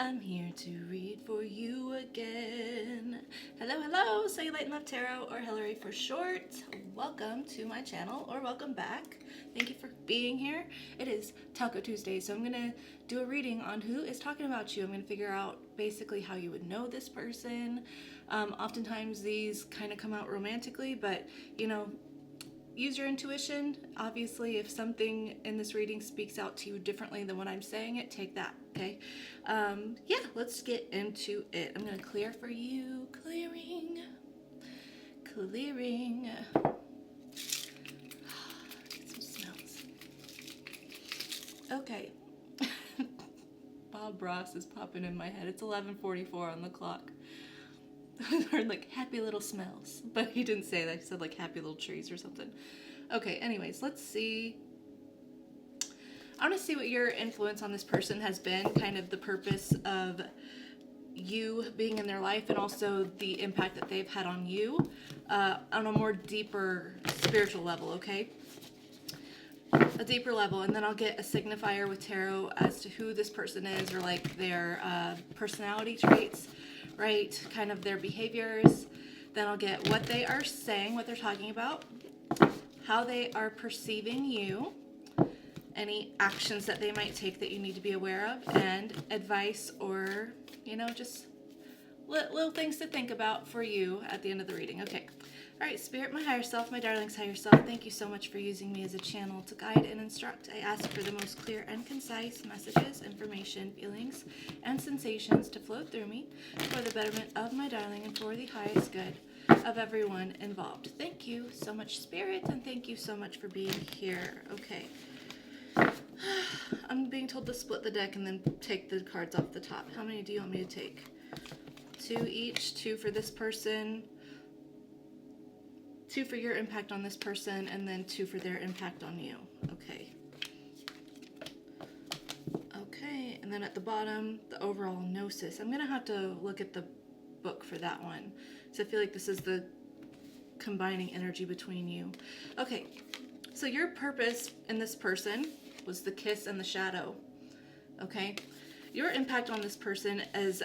I'm here to read for you again. Hello, hello, Say Light and Love Tarot, or Hillary for short. Welcome to my channel, or welcome back. Thank you for being here. It is Taco Tuesday, so I'm going to do a reading on who is talking about you. I'm going to figure out basically how you would know this person. Oftentimes these kind of come out romantically, but you know, use your intuition. Obviously, if something in this reading speaks out to you differently than what I'm saying it, take that, okay? Yeah, let's get into it. I'm going to clear for you. Clearing. Get some smells. Okay. Bob Ross is popping in my head. It's 11:44 on the clock. I heard like happy little smells, but he didn't say that. He said like happy little trees or something. Okay, anyways, let's see. I want to see what your influence on this person has been, kind of the purpose of you being in their life, and also the impact that they've had on you on a more deeper spiritual level, okay? A deeper level, and then I'll get a signifier with tarot as to who this person is, or like their personality traits, right? Kind of their behaviors. Then I'll get what they are saying, what they're talking about, how they are perceiving you, any actions that they might take that you need to be aware of, and advice or, you know, just little things to think about for you at the end of the reading. Okay. All right, Spirit, my higher self, my darling's higher self, thank you so much for using me as a channel to guide and instruct. I ask for the most clear and concise messages, information, feelings, and sensations to flow through me for the betterment of my darling and for the highest good of everyone involved. Thank you so much, Spirit, and thank you so much for being here. Okay. I'm being told to split the deck and then take the cards off the top. How many do you want me to take? 2 each, 2 for this person, 2 for your impact on this person, and then 2 for their impact on you. Okay. Okay, and then at the bottom, the overall gnosis. I'm going to have to look at the book for that one. So I feel like this is the combining energy between you. Okay, so your purpose in this person was the kiss and the shadow. Okay? Your impact on this person has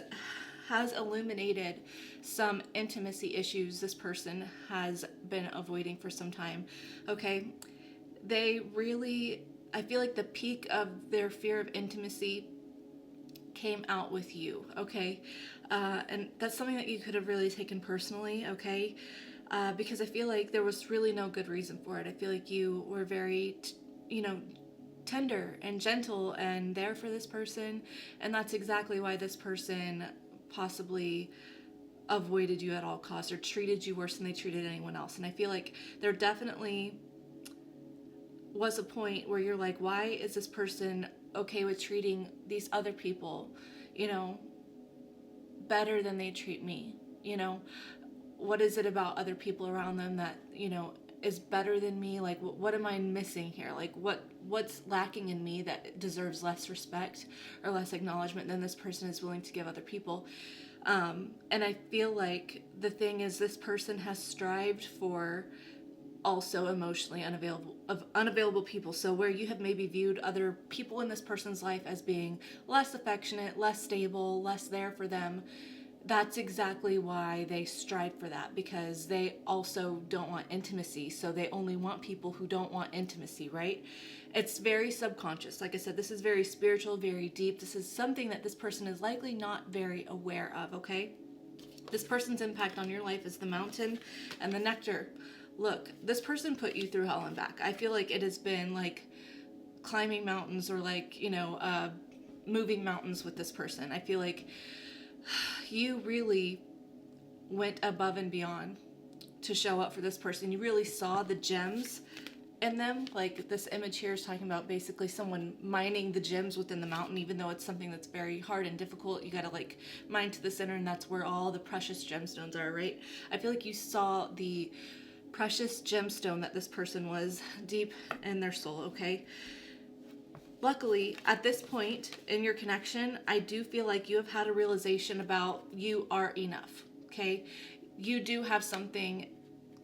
illuminated some intimacy issues this person has been avoiding for some time. Okay? They really, I feel like the peak of their fear of intimacy came out with you. Okay? And that's something that you could have really taken personally. Okay? Because I feel like there was really no good reason for it. I feel like you were very, tender and gentle and there for this person, and that's exactly why this person possibly avoided you at all costs or treated you worse than they treated anyone else. And I feel like there definitely was a point where you're like, why is this person okay with treating these other people, better than they treat me? What is it about other people around them that, is better than me? Like, what am I missing here? Like, what's lacking in me that deserves less respect or less acknowledgement than this person is willing to give other people? And I feel like the thing is, this person has strived for also emotionally unavailable people. So where you have maybe viewed other people in this person's life as being less affectionate, less stable, less there for them, that's exactly why they strive for that, because they also don't want intimacy. So they only want people who don't want intimacy, right? It's very subconscious. Like I said, this is very spiritual, very deep. This is something that this person is likely not very aware of, okay? This person's impact on your life is the mountain and the nectar. Look, this person put you through hell and back. I feel like it has been like climbing mountains, or like, moving mountains with this person. I feel like you really went above and beyond to show up for this person. You really saw the gems in them. Like this image here is talking about basically someone mining the gems within the mountain, even though it's something that's very hard and difficult. You gotta like mine to the center, and that's where all the precious gemstones are, right? I feel like you saw the precious gemstone that this person was deep in their soul, okay? Luckily, at this point in your connection, I do feel like you have had a realization about you are enough, okay? You do have something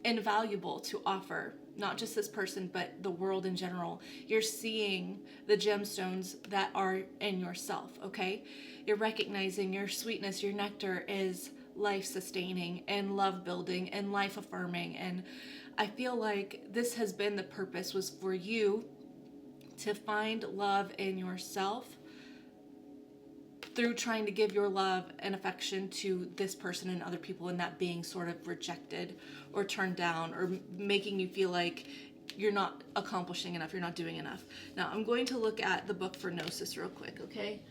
invaluable to offer not just this person, but the world in general. You're seeing the gemstones that are in yourself, okay? You're recognizing your sweetness, your nectar is life sustaining and love building and life affirming. And I feel like this has been the purpose, was for you to find love in yourself through trying to give your love and affection to this person and other people, and that being sort of rejected or turned down or making you feel like you're not accomplishing enough, you're not doing enough. Now, I'm going to look at the book for Gnosis real quick, okay?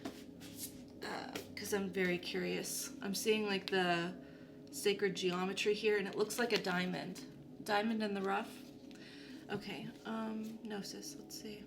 Because I'm very curious. I'm seeing like the sacred geometry here, and it looks like a diamond. Diamond in the rough. Okay, Gnosis, let's see.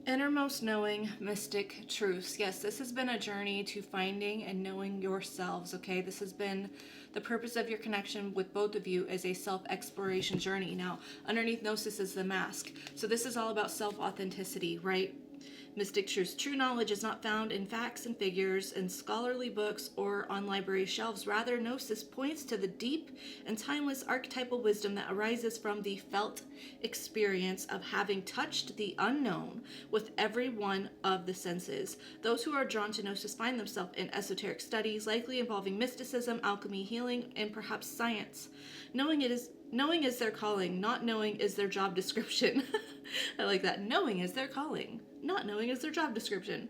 Innermost knowing, mystic truths. Yes, this has been a journey to finding and knowing yourselves, okay? This has been the purpose of your connection with both of you, as a self-exploration journey. Now, underneath Gnosis is the mask. So this is all about self-authenticity, right? Mystic truths. True knowledge is not found in facts and figures, in scholarly books, or on library shelves. Rather, Gnosis points to the deep and timeless archetypal wisdom that arises from the felt experience of having touched the unknown with every one of the senses. Those who are drawn to Gnosis find themselves in esoteric studies, likely involving mysticism, alchemy, healing, and perhaps science. Knowing is their calling, not knowing is their job description. I like that. Knowing is their calling, not knowing is their job description.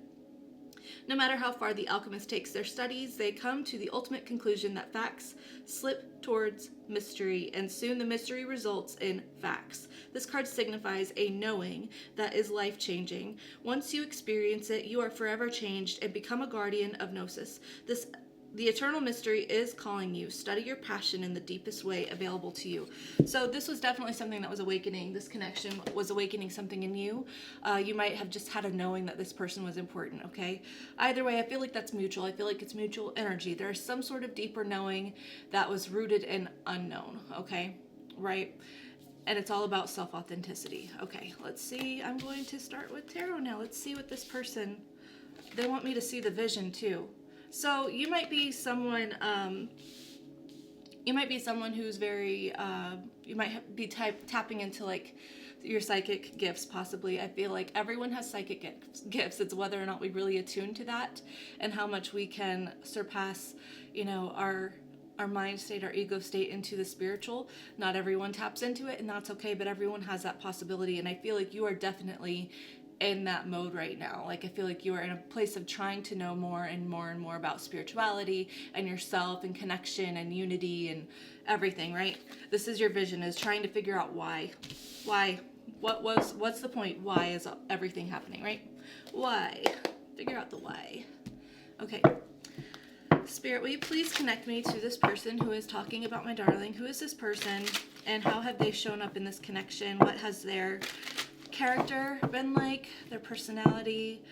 No matter how far the alchemist takes their studies, they come to the ultimate conclusion that facts slip towards mystery, and soon the mystery results in facts. This card signifies a knowing that is life-changing. Once you experience it, you are forever changed and become a guardian of Gnosis. The eternal mystery is calling you. Study your passion in the deepest way available to you. So this was definitely something that was awakening. This connection was awakening something in you. You might have just had a knowing that this person was important, okay? Either way, I feel like that's mutual. I feel like it's mutual energy. There's some sort of deeper knowing that was rooted in unknown, okay? Right? And it's all about self-authenticity. Okay, let's see. I'm going to start with tarot now. Let's see what this person, they want me to see the vision too. So you might be someone, who's very, you might be tapping into like your psychic gifts possibly. I feel like everyone has psychic gifts. It's whether or not we really attune to that and how much we can surpass, our mind state, our ego state into the spiritual. Not everyone taps into it, and that's okay, but everyone has that possibility. And I feel like you are definitely in that mode right now. Like, I feel like you are in a place of trying to know more and more and more about spirituality and yourself and connection and unity and everything, right? This is your vision, is trying to figure out why. What's the point? Why is everything happening, right? Why? Figure out the why. Okay. Spirit, will you please connect me to this person who is talking about my darling? Who is this person, and how have they shown up in this connection? What has their character been like, their personality?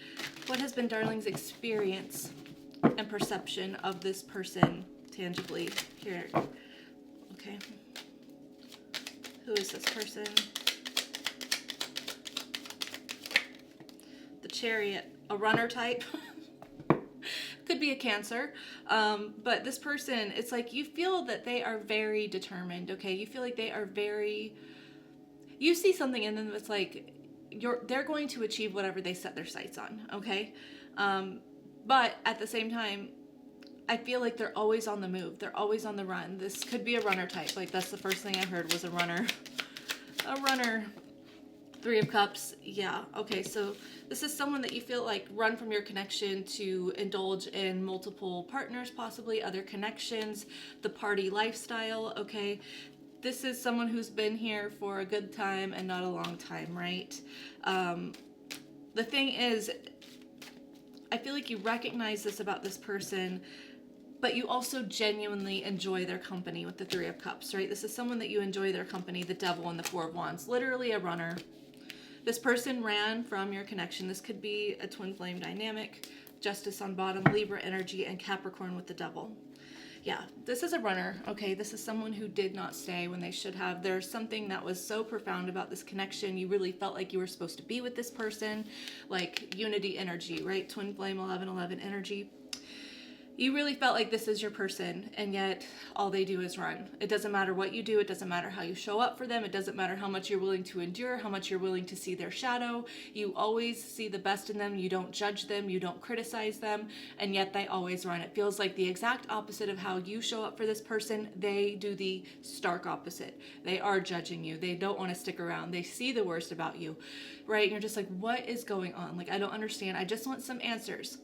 What has been darling's experience and perception of this person tangibly here? Okay. Who is this person? The Chariot, a runner type. Could be a Cancer. But this person, it's like you feel that they are very determined, okay? You feel like they are you see something in them that's like, they're going to achieve whatever they set their sights on, okay? But at the same time, I feel like they're always on the move. They're always on the run. This could be a runner type. Like, that's the first thing I heard was a runner. A runner. 3 of Cups. Yeah. Okay, so this is someone that you feel like run from your connection to indulge in multiple partners, possibly other connections, the party lifestyle, okay? This is someone who's been here for a good time and not a long time, right? The thing is, I feel like you recognize this about this person, but you also genuinely enjoy their company with the 3 of Cups, right? This is someone that you enjoy their company, the Devil and the 4 of Wands, literally a runner. This person ran from your connection. This could be a twin flame dynamic. Justice on bottom, Libra energy, and Capricorn with the Devil. Yeah, this is a runner, okay? This is someone who did not stay when they should have. There's something that was so profound about this connection. You really felt like you were supposed to be with this person, like unity energy, right? Twin flame 1111 energy. You really felt like this is your person, and yet all they do is run. It doesn't matter what you do. It doesn't matter how you show up for them. It doesn't matter how much you're willing to endure, how much you're willing to see their shadow. You always see the best in them. You don't judge them. You don't criticize them, and yet they always run. It feels like the exact opposite of how you show up for this person. They do the stark opposite. They are judging you. They don't want to stick around. They see the worst about you, right? And you're just like, what is going on? Like, I don't understand. I just want some answers.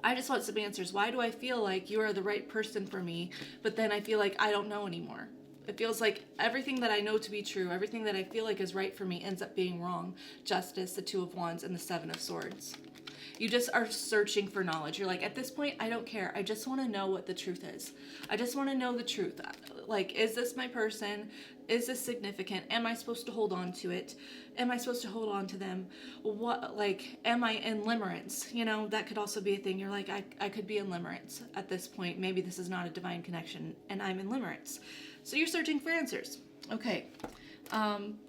I just want some answers. Why do I feel like you are the right person for me, but then I feel like I don't know anymore? It feels like everything that I know to be true, everything that I feel like is right for me ends up being wrong. Justice, the Two of Wands, and the Seven of Swords. You just are searching for knowledge. You're like, at this point, I don't care. I just want to know what the truth is. I just want to know the truth. Like, is this my person? Is this significant? Am I supposed to hold on to it? Am I supposed to hold on to them? What, like, am I in limerence? You know, that could also be a thing. You're like, I could be in limerence at this point. Maybe this is not a divine connection and I'm in limerence. So you're searching for answers. Okay.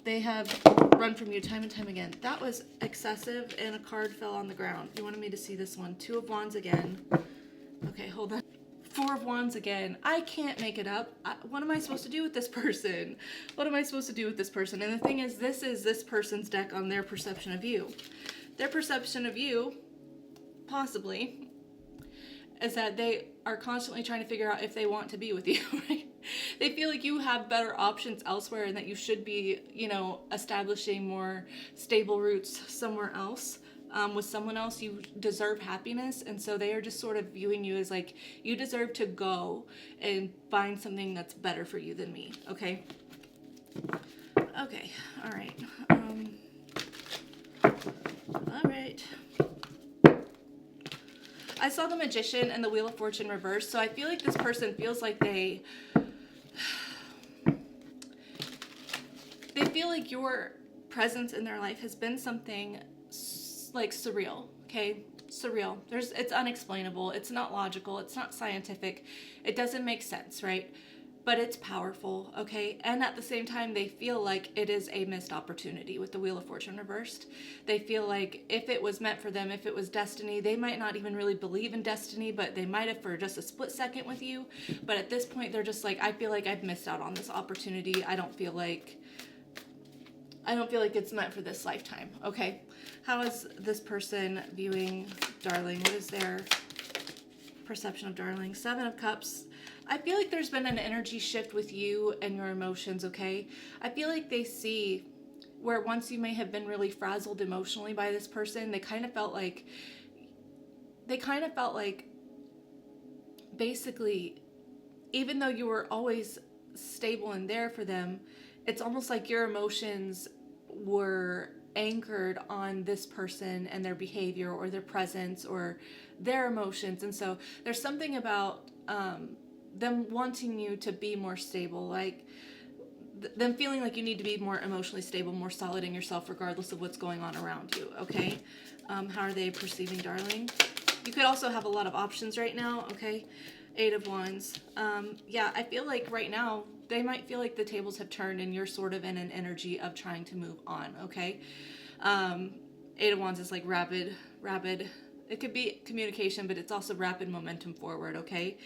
They have run from you time and time again. That was excessive, and a card fell on the ground. You wanted me to see this one. Two of Wands again. Okay, hold on. Four of Wands again. I can't make it up. What am I supposed to do with this person? What am I supposed to do with this person? And the thing is, this is this person's deck on their perception of you. Their perception of you, possibly, is that they are constantly trying to figure out if they want to be with you, right? They feel like you have better options elsewhere and that you should be, you know, establishing more stable roots somewhere else. With someone else, you deserve happiness, and so they are just sort of viewing you as like, you deserve to go and find something that's better for you than me, okay? Okay, all right. All right. I saw the Magician and the Wheel of Fortune reversed, so I feel like this person feels like they feel like your presence in their life has been something like surreal, okay? Surreal. It's unexplainable. It's not logical. It's not scientific. It doesn't make sense, right? But it's powerful, okay? And at the same time, they feel like it is a missed opportunity with the Wheel of Fortune reversed. They feel like if it was meant for them, if it was destiny, they might not even really believe in destiny, but they might have for just a split second with you. But at this point, they're just like, I feel like I've missed out on this opportunity. I don't feel like it's meant for this lifetime, okay? How is this person viewing Darling? What is their perception of Darling? Seven of Cups. I feel like there's been an energy shift with you and your emotions, okay? I feel like they see where once you may have been really frazzled emotionally by this person, they kind of felt like basically, even though you were always stable and there for them, it's almost like your emotions were anchored on this person and their behavior or their presence or their emotions. And so there's something about them wanting you to be more stable, like them feeling like you need to be more emotionally stable, more solid in yourself regardless of what's going on around you, okay? How are they perceiving Darling? You could also have a lot of options right now, okay? Eight of Wands. Yeah, I feel like right now they might feel like the tables have turned and you're sort of in an energy of trying to move on, okay? Eight of Wands is like rapid. It could be communication, but it's also rapid momentum forward, okay?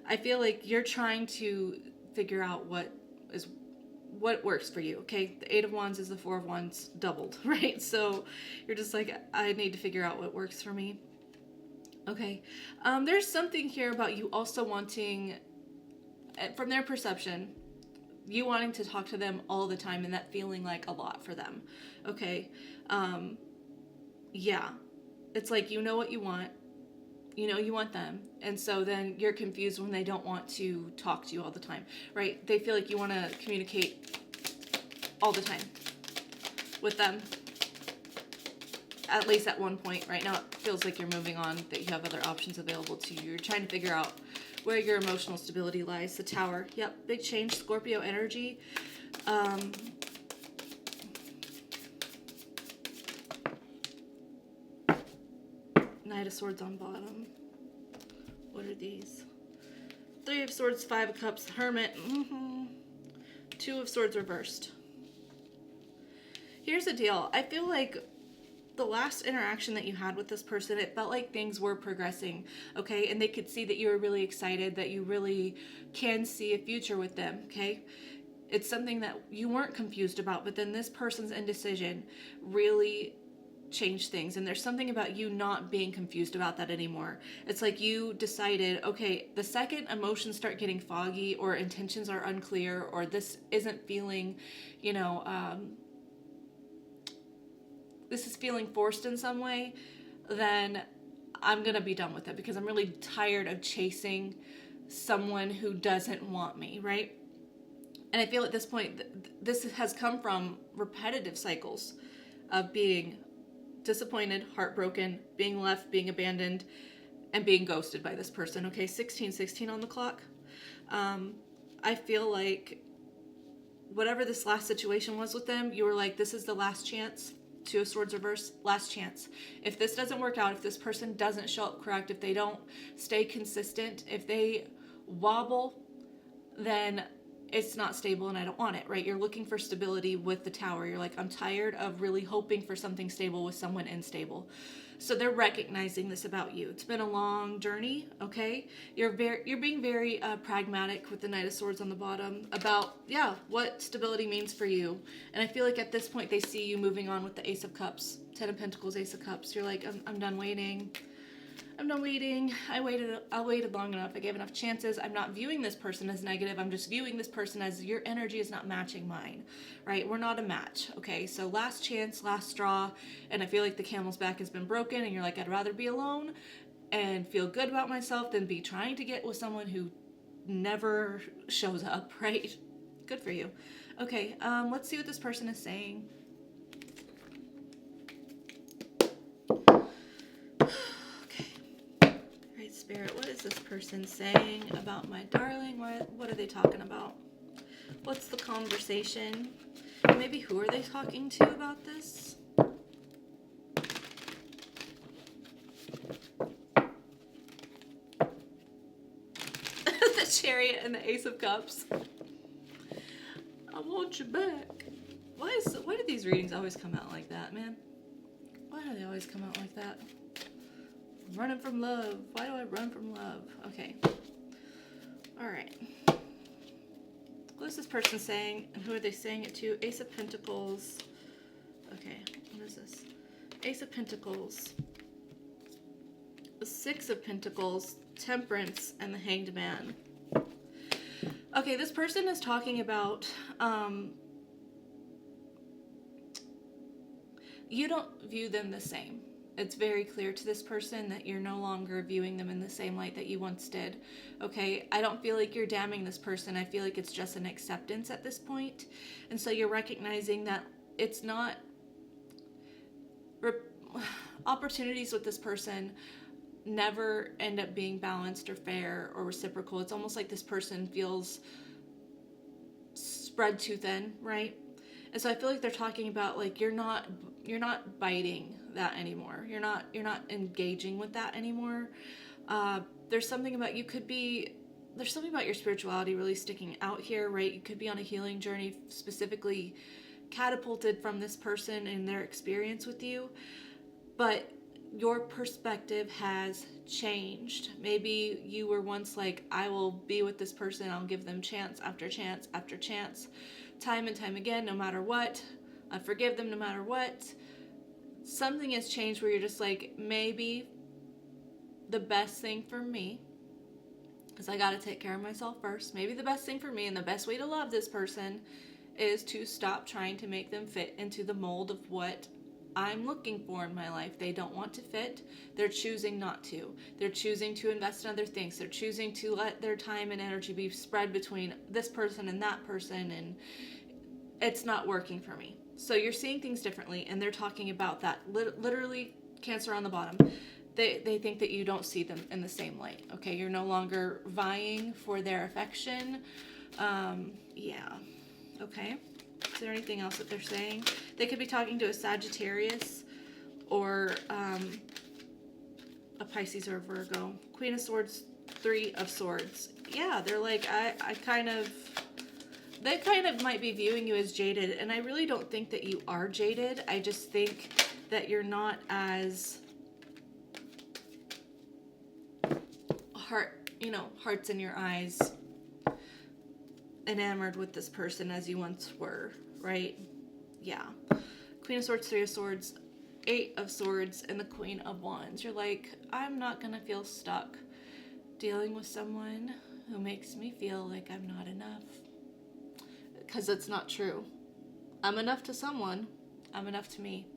I feel like you're trying to figure out what works for you, okay? The Eight of Wands is the Four of Wands doubled, right? So you're just like, I need to figure out what works for me. Okay, there's something here about you also wanting, from their perception, you wanting to talk to them all the time and that feeling like a lot for them, okay? Yeah, it's like you know what you want, you know you want them, and so then you're confused when they don't want to talk to you all the time, right? They feel like you want to communicate all the time with them. At least at one point. Right now it feels like you're moving on, that you have other options available to you. You're trying to figure out where your emotional stability lies. The Tower. Yep, big change. Scorpio energy. Knight of Swords on bottom. What are these? Three of Swords, Five of Cups, Hermit. Two of Swords reversed. Here's the deal. I feel like the last interaction that you had with this person, it felt like things were progressing, okay? And they could see that you were really excited, that you really can see a future with them, okay? It's something that you weren't confused about, but then this person's indecision really changed things. And there's something about you not being confused about that anymore. It's like you decided, okay, the second emotions start getting foggy or intentions are unclear or this isn't feeling, you know, this is feeling forced in some way, then I'm going to be done with it because I'm really tired of chasing someone who doesn't want me, right? And I feel at this point, this has come from repetitive cycles of being disappointed, heartbroken, being left, being abandoned, and being ghosted by this person. Okay, 16:16 on the clock. I feel like whatever this last situation was with them, you were like, this is the last chance. Two of Swords reverse, last chance. If this doesn't work out, if this person doesn't show up correct, if they don't stay consistent, if they wobble, then it's not stable and I don't want it, right? You're looking for stability with the Tower. You're like, I'm tired of really hoping for something stable with someone unstable. So they're recognizing this about you. It's been a long journey, okay? You're being very pragmatic with the Knight of Swords on the bottom about, what stability means for you. And I feel like at this point they see you moving on with the Ace of Cups, Ten of Pentacles, Ace of Cups. You're like, I'm done waiting. I'm done waiting. I waited long enough. I gave enough chances. I'm not viewing this person as negative. I'm just viewing this person as your energy is not matching mine, right? We're not a match, okay? So last chance, last straw, and I feel like the camel's back has been broken and you're like, I'd rather be alone and feel good about myself than be trying to get with someone who never shows up, right? Good for you. Okay, let's see what this person is saying. Spirit, what is this person saying about my darling? What are they talking about? What's the conversation? Maybe who are they talking to about this? The Chariot and the Ace of Cups. I want you back. Why do these readings always come out like that, man? Why do they always come out like that? Running from love. Why do I run from love? Okay. Alright. What is this person saying? And who are they saying it to? Ace of Pentacles. Okay. What is this? Ace of Pentacles. The Six of Pentacles. Temperance. And the Hanged Man. Okay, this person is talking about... you don't view them the same. It's very clear to this person that you're no longer viewing them in the same light that you once did. Okay, I don't feel like you're damning this person. I feel like it's just an acceptance at this point. And so you're recognizing that it's not... opportunities with this person never end up being balanced or fair or reciprocal. It's almost like this person feels spread too thin, right? And so I feel like they're talking about like you're not biting that anymore. You're not engaging with that anymore. There's something about there's something about your spirituality really sticking out here, right? You could be on a healing journey, specifically catapulted from this person and their experience with you, but your perspective has changed. Maybe you were once like, I will be with this person, I'll give them chance after chance after chance, time and time again, no matter what. I forgive them no matter what. Something has changed where you're just like, maybe the best thing for me, because I got to take care of myself first, maybe the best thing for me and the best way to love this person is to stop trying to make them fit into the mold of what I'm looking for in my life. They don't want to fit. They're choosing not to. They're choosing to invest in other things. They're choosing to let their time and energy be spread between this person and that person, and it's not working for me. So you're seeing things differently, and they're talking about that. Literally, Cancer on the bottom. They think that you don't see them in the same light. Okay, you're no longer vying for their affection. Yeah. Okay. Is there anything else that they're saying? They could be talking to a Sagittarius or a Pisces or a Virgo. Queen of Swords, Three of Swords. Yeah, they're like, they kind of might be viewing you as jaded, and I really don't think that you are jaded. I just think that you're not as hearts in your eyes, enamored with this person as you once were, right? Yeah. Queen of Swords, Three of Swords, Eight of Swords, and the Queen of Wands. You're like, I'm not gonna feel stuck dealing with someone who makes me feel like I'm not enough. Because it's not true. I'm enough to someone. I'm enough to me.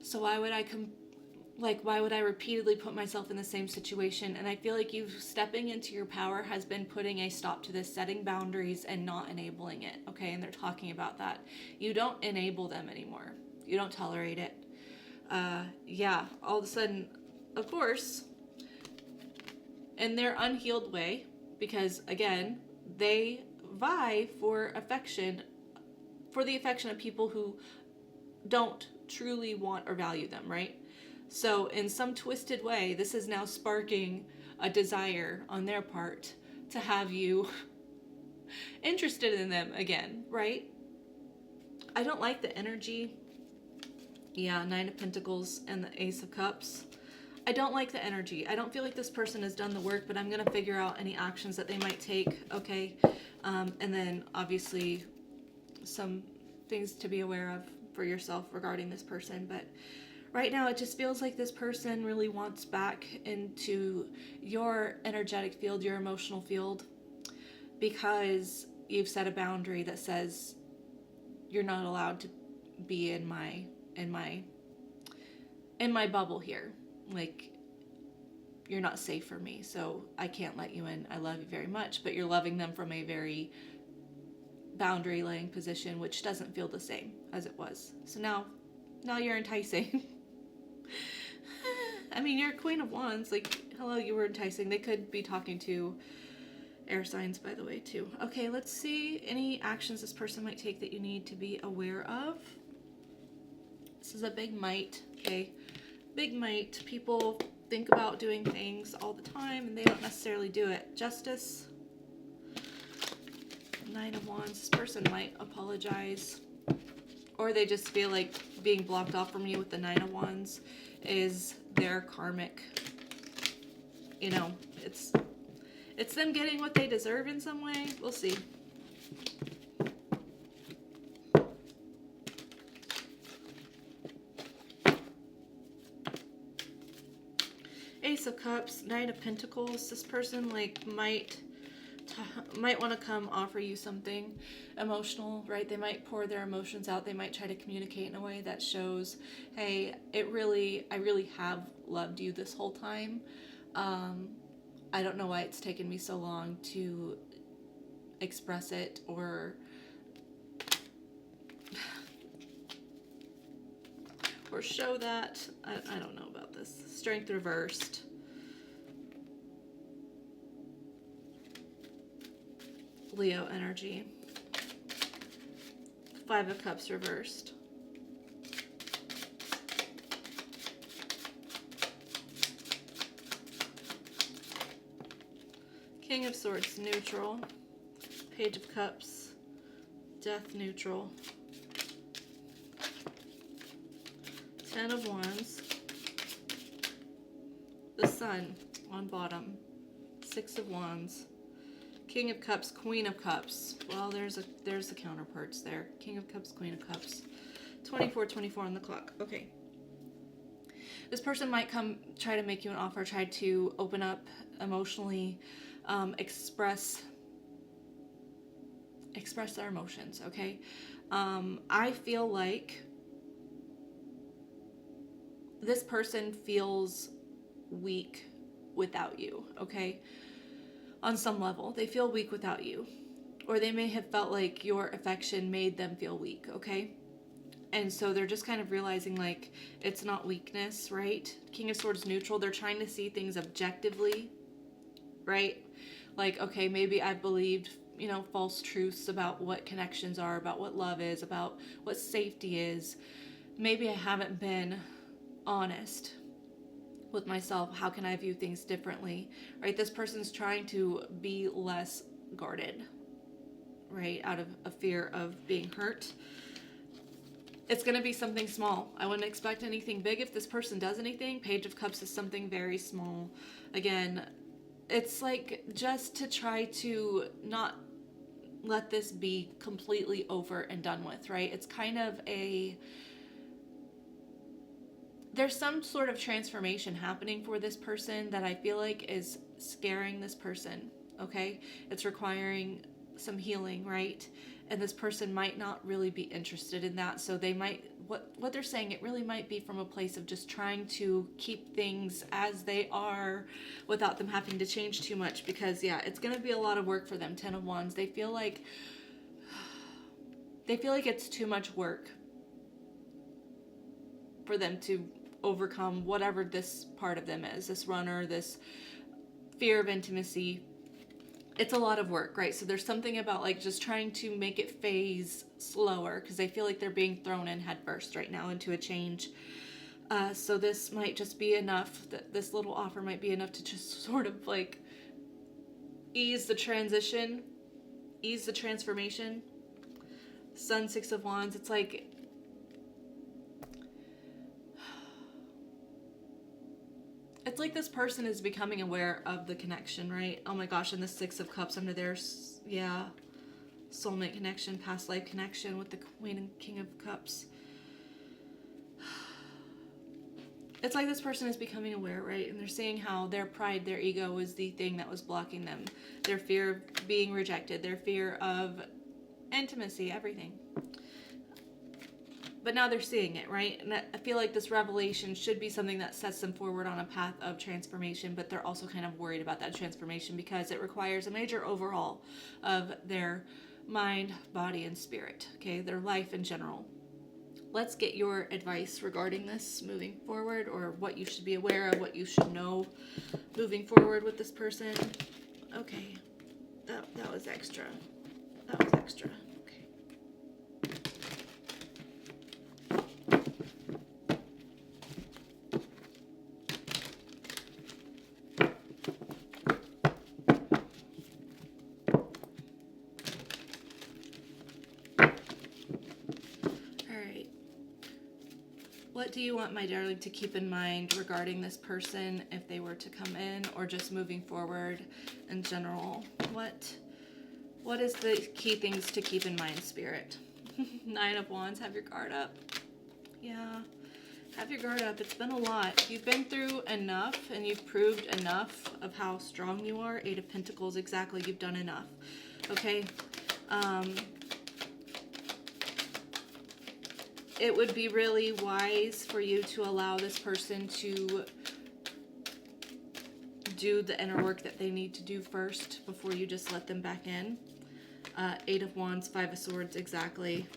So why would I repeatedly put myself in the same situation? And I feel like you stepping into your power has been putting a stop to this, setting boundaries and not enabling it, okay? And they're talking about that. You don't enable them anymore. You don't tolerate it. Yeah, all of a sudden, of course, in their unhealed way, because again, they vie for affection, for the affection of people who don't truly want or value them, right? So in some twisted way, this is now sparking a desire on their part to have you interested in them again, right? I don't like the energy. Yeah, Nine of Pentacles and the Ace of Cups. I don't like the energy. I don't feel like this person has done the work, but I'm going to figure out any actions that they might take, okay? And then obviously some things to be aware of for yourself regarding this person. But right now it just feels like this person really wants back into your energetic field, your emotional field, because you've set a boundary that says you're not allowed to be in my bubble here. Like, you're not safe for me, so I can't let you in. I love you very much, but you're loving them from a very boundary laying position, which doesn't feel the same as it was. So now you're enticing. I mean, you're a Queen of Wands. Like, hello, you were enticing. They could be talking to air signs, by the way, too. Okay, let's see any actions this person might take that you need to be aware of. This is a big might, okay? Big might. People think about doing things all the time and they don't necessarily do it. Justice. Nine of Wands. This person might apologize, or they just feel like being blocked off from you with the Nine of Wands is their karmic, it's them getting what they deserve in some way. We'll see. Ace of Cups, Nine of Pentacles. This person might want to come offer you something emotional, right? They might pour their emotions out. They might try to communicate in a way that shows, hey, I really have loved you this whole time. I don't know why it's taken me so long to express it or show that. I don't know about this. Strength reversed. Leo energy. Five of Cups reversed. King of Swords neutral. Page of Cups, Death neutral. Ten of Wands. The Sun on bottom. Six of Wands. King of Cups, Queen of Cups. Well, there's the counterparts there. King of Cups, Queen of Cups. 24 on the clock. Okay. This person might come try to make you an offer, try to open up emotionally, express their emotions, okay? I feel like this person feels weak without you, okay? On some level, they feel weak without you. Or they may have felt like your affection made them feel weak, okay? And so they're just kind of realizing, like, it's not weakness, right? King of Swords neutral, they're trying to see things objectively, right? Like, okay, maybe I've believed, false truths about what connections are, about what love is, about what safety is. Maybe I haven't been honest with myself. How can I view things differently, right? This person's trying to be less guarded, right? Out of a fear of being hurt. It's going to be something small. I wouldn't expect anything big if this person does anything. Page of Cups is something very small. Again, it's like just to try to not let this be completely over and done with, right? It's kind of there's some sort of transformation happening for this person that I feel like is scaring this person, okay? It's requiring some healing, right? And this person might not really be interested in that. So they might, what they're saying, it really might be from a place of just trying to keep things as they are without them having to change too much. Because yeah, it's going to be a lot of work for them. 10 of Wands. They feel like it's too much work for them to overcome whatever this part of them is, this runner, this fear of intimacy. It's a lot of work, right? So there's something about like just trying to make it phase slower, because they feel like they're being thrown in head first right now into a change. So this might just be enough, that this little offer might be enough to just sort of like ease the transition, ease the transformation. Sun, 6 of Wands, it's like this person is becoming aware of the connection, right? Oh my gosh, and the 6 of Cups under there, yeah, soulmate connection, past life connection with the Queen and King of Cups. It's like this person is becoming aware, right? And they're seeing how their pride, their ego was the thing that was blocking them. Their fear of being rejected, their fear of intimacy, everything. But now they're seeing it, right? And I feel like this revelation should be something that sets them forward on a path of transformation, but they're also kind of worried about that transformation because it requires a major overhaul of their mind, body, and spirit, okay? Their life in general. Let's get your advice regarding this moving forward, or what you should be aware of, what you should know moving forward with this person. Okay, that was extra. That was extra. What do you want, my darling, to keep in mind regarding this person if they were to come in, or just moving forward in general? What is the key things to keep in mind, Spirit? 9 of Wands, have your guard up. Yeah, have your guard up. It's been a lot. You've been through enough, and you've proved enough of how strong you are. 8 of Pentacles, exactly. You've done enough. Okay. It would be really wise for you to allow this person to do the inner work that they need to do first before you just let them back in. 8 of Wands, 5 of Swords, exactly.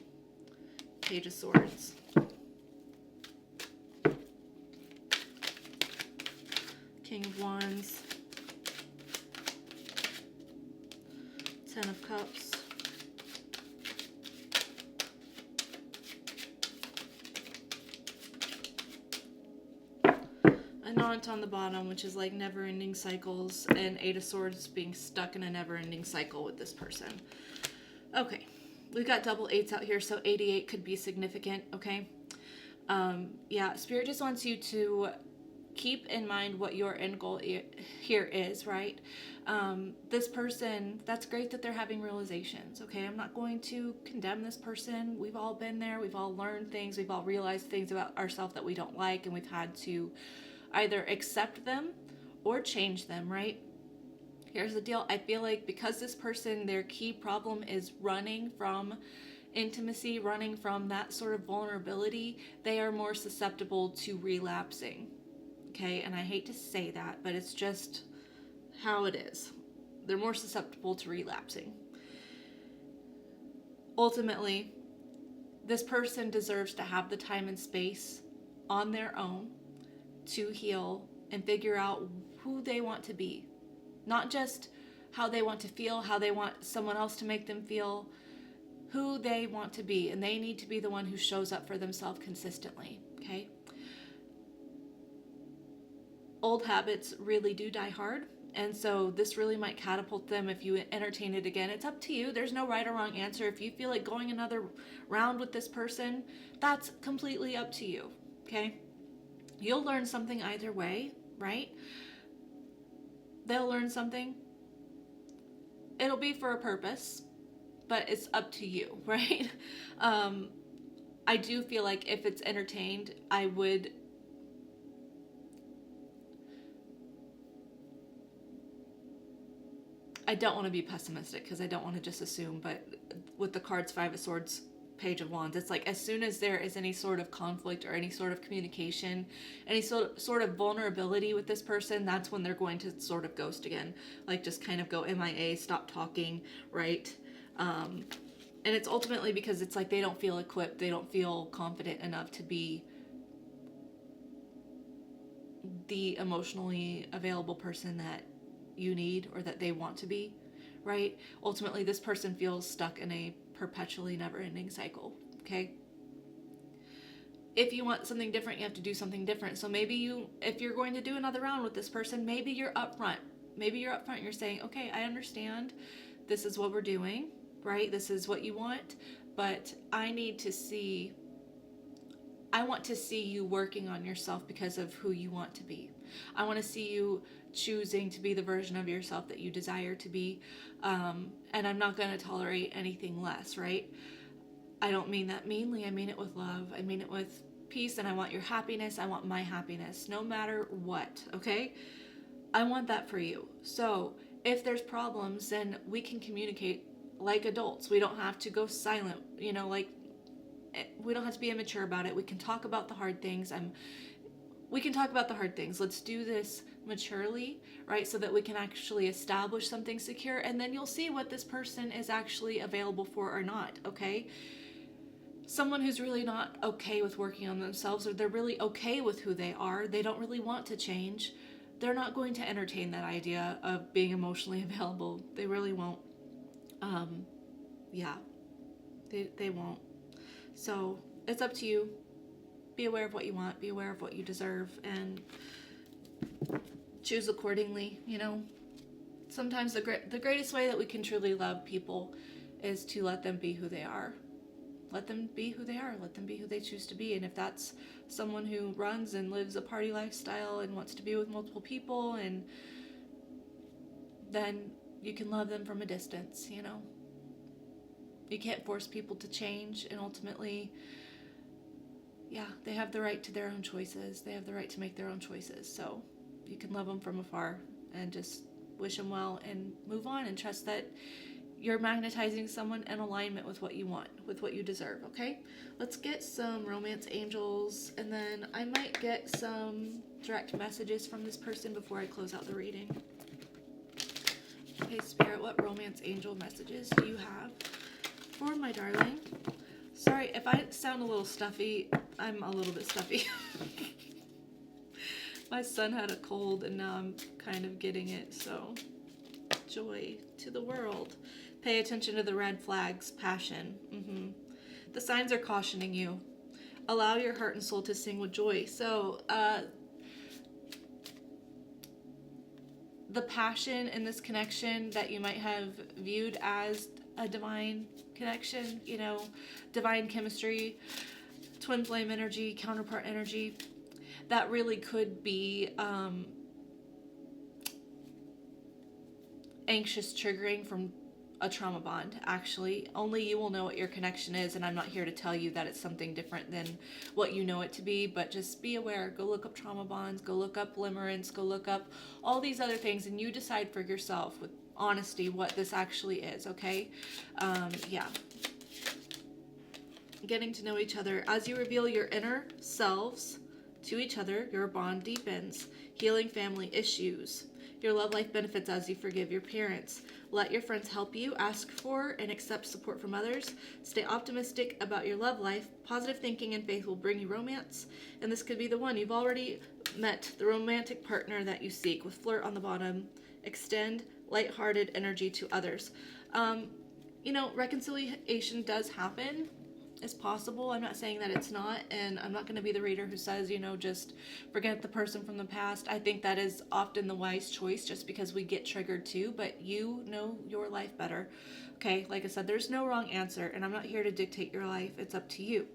Page of Swords. King of Wands. 10 of Cups. A knot on the bottom, which is like never-ending cycles, and 8 of Swords being stuck in a never-ending cycle with this person. Okay, we've got double 8s out here, so 88 could be significant, okay? Yeah, Spirit just wants you to keep in mind what your end goal here is, right? This person, that's great that they're having realizations, okay? I'm not going to condemn this person. We've all been there. We've all learned things. We've all realized things about ourselves that we don't like, and we've had to either accept them or change them, right? Here's the deal. I feel like because this person, their key problem is running from intimacy, running from that sort of vulnerability, they are more susceptible to relapsing. Okay, and I hate to say that, but it's just how it is. They're more susceptible to relapsing. Ultimately, this person deserves to have the time and space on their own to heal and figure out who they want to be. Not just how they want to feel, how they want someone else to make them feel, who they want to be. And they need to be the one who shows up for themselves consistently, okay? old habits really do die hard. And so this really might catapult them if you entertain it again. It's up to you. There's no right or wrong answer. If you feel like going another round with this person, that's completely up to you. Okay? You'll learn something either way, right? They'll learn something. It'll be for a purpose, but it's up to you, right? I do feel like if it's entertained, I don't want to be pessimistic because I don't want to just assume, but with the cards, Five of Swords, Page of Wands, it's like as soon as there is any sort of conflict or any sort of communication, any sort of vulnerability with this person, that's when they're going to sort of ghost again. Like just kind of go MIA, stop talking, right? And it's ultimately because it's like they don't feel equipped, they don't feel confident enough to be the emotionally available person that you need or that they want to be, right? Ultimately, this person feels stuck in a perpetually never-ending cycle, okay? If you want something different, you have to do something different. So maybe if you're going to do another round with this person, maybe you're upfront. Maybe you're upfront, you're saying, okay, I understand, this is what we're doing, right? This is what you want, but I want to see you working on yourself because of who you want to be. I want to see you choosing to be the version of yourself that you desire to be. And I'm not going to tolerate anything less, right? I don't mean that meanly. I mean it with love. I mean it with peace, and I want your happiness. I want my happiness, no matter what, okay? I want that for you. So if there's problems, then we can communicate like adults. We don't have to go silent, like we don't have to be immature about it. We can talk about the hard things. We can talk about the hard things. Let's do this maturely, right? So that we can actually establish something secure, and then you'll see what this person is actually available for or not, okay? Someone who's really not okay with working on themselves, or they're really okay with who they are, they don't really want to change, they're not going to entertain that idea of being emotionally available. They really won't. Yeah, they won't. So it's up to you. Be aware of what you want, be aware of what you deserve, and choose accordingly. Sometimes the greatest way that we can truly love people is to let them be who they are. Let them be who they are. Let them be who they choose to be. And if that's someone who runs and lives a party lifestyle and wants to be with multiple people, and then you can love them from a distance. You can't force people to change, and ultimately, yeah, they have the right to their own choices. They have the right to make their own choices. So you can love them from afar and just wish them well and move on, and trust that you're magnetizing someone in alignment with what you want, with what you deserve, okay? Let's get some romance angels, and then I might get some direct messages from this person before I close out the reading. Okay, Spirit, what romance angel messages do you have for my darling? Sorry, if I sound a little stuffy, I'm a little bit stuffy. My son had a cold, and now I'm kind of getting it, so joy to the world. Pay attention to the red flags, passion. The signs are cautioning you. Allow your heart and soul to sing with joy. So, the passion in this connection that you might have viewed as a divine connection, divine chemistry, twin flame energy, counterpart energy, that really could be anxious triggering from a trauma bond, actually. Only you will know what your connection is, and I'm not here to tell you that it's something different than what you know it to be, but just be aware. Go look up trauma bonds, go look up limerence, go look up all these other things, and you decide for yourself with honesty what this actually is, okay? Yeah. Getting to know each other. As you reveal your inner selves to each other, your bond deepens. Healing family issues. Your love life benefits as you forgive your parents. Let your friends help you. Ask for and accept support from others. Stay optimistic about your love life. Positive thinking and faith will bring you romance. And this could be the one. You've already met the romantic partner that you seek, with flirt on the bottom. Extend lighthearted energy to others. Reconciliation does happen. is possible. I'm not saying that it's not, and I'm not going to be the reader who says, just forget the person from the past. I think that is often the wise choice, just because we get triggered too, but you know your life better. Okay, like I said, there's no wrong answer, and I'm not here to dictate your life. It's up to you.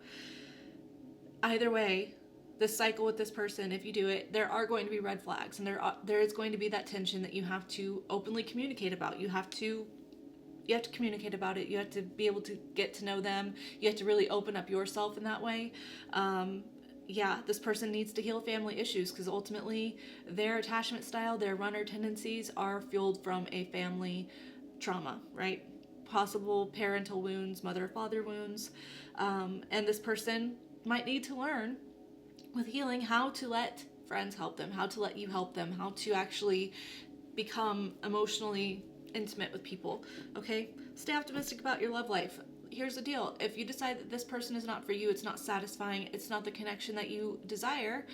Either way, this cycle with this person, if you do it, there are going to be red flags, and there is going to be that tension that you have to openly communicate about. You have to communicate about it. You have to be able to get to know them. You have to really open up yourself in that way. This person needs to heal family issues, because ultimately their attachment style, their runner tendencies are fueled from a family trauma, right? Possible parental wounds, mother-father wounds. And this person might need to learn with healing how to let friends help them, how to let you help them, how to actually become emotionally intimate with people. Okay, stay optimistic about your love life. Here's the deal: if you decide that this person is not for you, it's not satisfying, it's not the connection that you desire,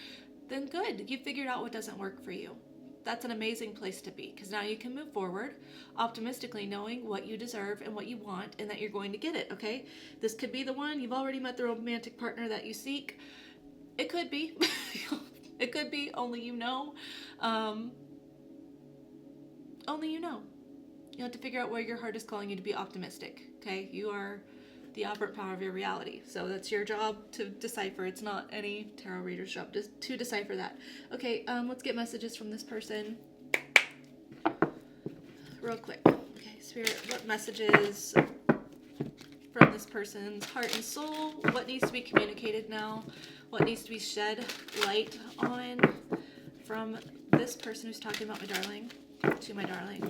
then good, you figured out what doesn't work for you. That's an amazing place to be, because now you can move forward optimistically, knowing what you deserve and what you want, and that you're going to get it. Okay, this could be the one. You've already met the romantic partner that you seek. It could be. It could be. Only you know. Only you know. You have to figure out where your heart is calling you to be optimistic. Okay, you are the operant power of your reality, so that's your job to decipher. It's not any tarot reader's job to decipher that. Okay, let's get messages from this person real quick. Okay, Spirit, what messages from this person's heart and soul? What needs to be communicated now? What needs to be shed light on from this person who's talking about my darling to my darling?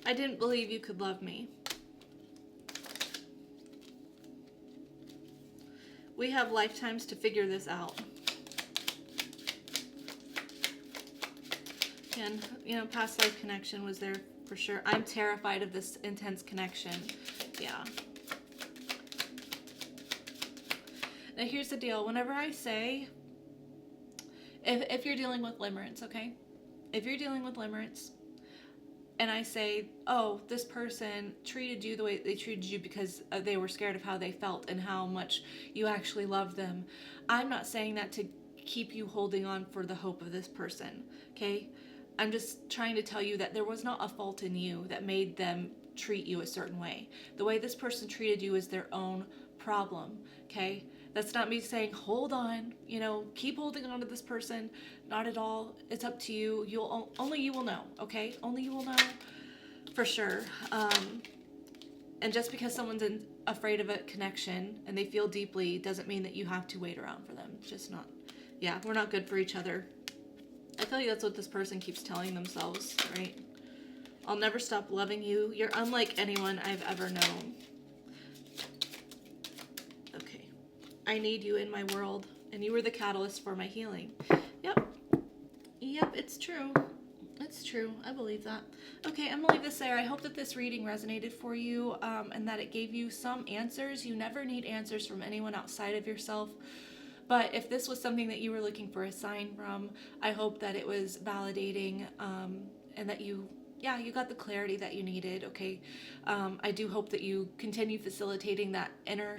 I didn't believe you could love me. We have lifetimes to figure this out. And, past life connection was there for sure. I'm terrified of this intense connection. Yeah. Now here's the deal. Whenever I say, if you're dealing with limerence, okay? If you're dealing with limerence, and I say, oh, this person treated you the way they treated you because they were scared of how they felt and how much you actually loved them, I'm not saying that to keep you holding on for the hope of this person, okay? I'm just trying to tell you that there was not a fault in you that made them treat you a certain way. The way this person treated you is their own problem, okay? That's not me saying, hold on, keep holding on to this person. Not at all. It's up to you. Only you will know, okay? Only you will know for sure. And just because someone's afraid of a connection and they feel deeply doesn't mean that you have to wait around for them. It's just not. Yeah, we're not good for each other. I feel like that's what this person keeps telling themselves, right? I'll never stop loving you. You're unlike anyone I've ever known. Okay. I need you in my world, and you were the catalyst for my healing. Yep, it's true. It's true. I believe that. Okay, I'm gonna leave this there. I hope that this reading resonated for you, and that it gave you some answers. You never need answers from anyone outside of yourself. But if this was something that you were looking for a sign from, I hope that it was validating, and that you got the clarity that you needed, okay? I do hope that you continue facilitating that inner,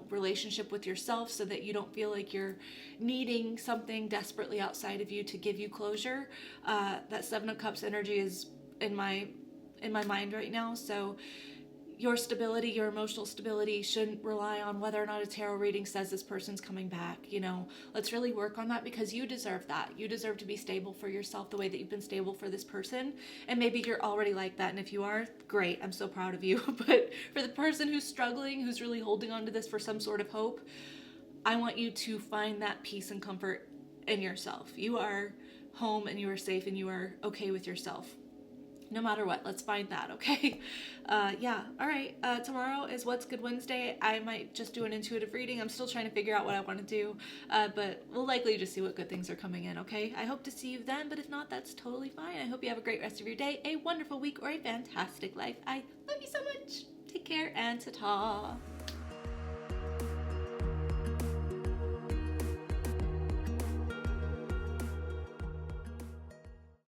relationship with yourself, so that you don't feel like you're needing something desperately outside of you to give you closure. That Seven of Cups energy is in my mind right now, so your stability, your emotional stability shouldn't rely on whether or not a tarot reading says this person's coming back. Let's really work on that, because you deserve that. You deserve to be stable for yourself the way that you've been stable for this person. And maybe you're already like that. And if you are, great. I'm so proud of you. But for the person who's struggling, who's really holding on to this for some sort of hope, I want you to find that peace and comfort in yourself. You are home, and you are safe, and you are okay with yourself. No matter what, let's find that, okay? All right. Tomorrow is What's Good Wednesday. I might just do an intuitive reading. I'm still trying to figure out what I want to do, but we'll likely just see what good things are coming in, okay? I hope to see you then, but if not, that's totally fine. I hope you have a great rest of your day, a wonderful week, or a fantastic life. I love you so much. Take care, and ta-ta.